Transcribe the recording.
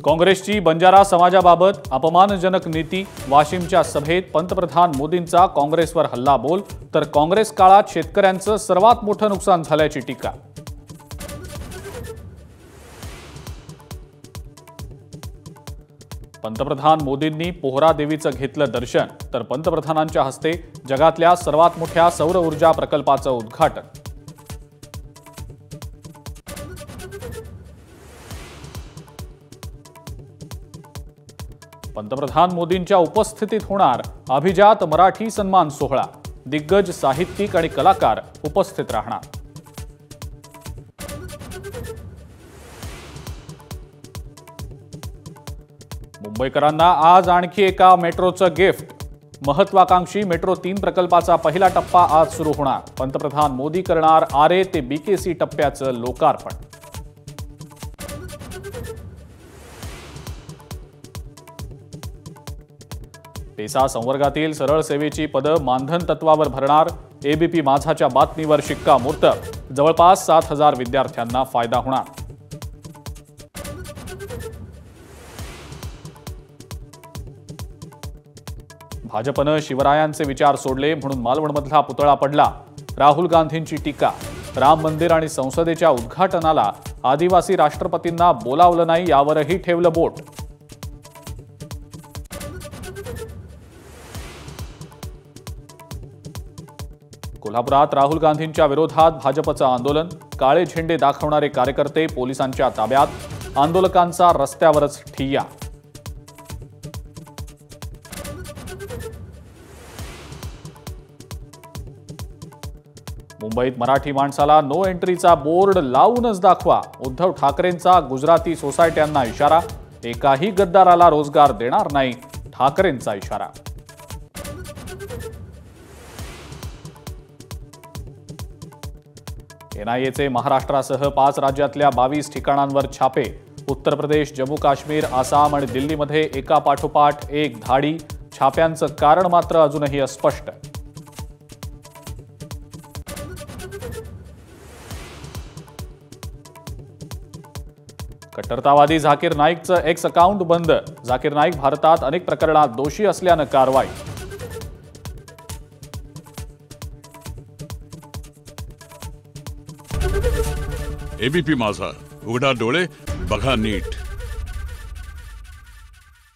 काँग्रेसची बंजारा समाजाबाबत अपमानजनक नीती, वाशिमच्या सभेत पंतप्रधान मोदींचा काँग्रेसवर हल्लाबोल, तर काँग्रेस काळात शेतकऱ्यांचं सर्वात मोठं नुकसान झाल्याची टीका. पंतप्रधान मोदींनी पोहरा देवीचं घेतलं दर्शन, तर पंतप्रधानांच्या हस्ते जगातल्या सर्वात मोठ्या सौर ऊर्जा प्रकल्पाचं उद्घाटन. पंतप्रधान मोदींच्या उपस्थितीत होणार अभिजात मराठी सन्मान सोहळा, दिग्गज साहित्यिक आणि कलाकार उपस्थित राहणार. मुंबईकरांना आज आणखी एका मेट्रोचं गिफ्ट. महत्वाकांक्षी मेट्रो 3 प्रकल्पाचा पहिला टप्पा आज सुरू होणार. पंतप्रधान मोदी करणार आरे ते बीकेसी टप्प्याचं लोकार्पण. पेसा संवर्गातील सरळ सेवेची पदं मानधन तत्वावर भरणार. एबीपी माझाच्या बातमीवर शिक्कामोर्तब. जवळपास 7,000 विद्यार्थ्यांना फायदा होणार. भाजपनं शिवरायांचे विचार सोडले म्हणून मालवणमधला पुतळा पडला. राहुल गांधींची टीका. राम मंदिर आणि संसदेच्या उद्घाटनाला आदिवासी राष्ट्रपतींना बोलावलं नाही, यावरही ठेवलं बोट. कोल्हापुरात राहुल गांधींच्या विरोधात भाजपचं आंदोलन. काळे झेंडे दाखवणारे कार्यकर्ते पोलिसांच्या ताब्यात. आंदोलकांचा रस्त्यावरच ठिय्या. मुंबईत मराठी माणसाला नो एंट्रीचा बोर्ड लावूनच दाखवा. उद्धव ठाकरेंचा गुजराती सोसायट्यांना इशारा. एकाही गद्दाराला रोजगार देणार नाही, ठाकरेंचा इशारा. एनआयएचे महाराष्ट्रासह 5 राज्यातल्या 22 ठिकाणांवर छापे. उत्तर प्रदेश, जम्मू काश्मीर, आसाम आणि दिल्लीमध्ये एकापाठोपाठ एक धाडी. छाप्यांचं कारण मात्र अजूनही अस्पष्ट. कट्टरतावादी झाकीर नाईकचं एक्स अकाउंट बंद. झाकीर नाईक भारतात अनेक प्रकरणात दोषी असल्यानं कारवाई. एबीपी माझा, उघडा डोळे बघा नीट.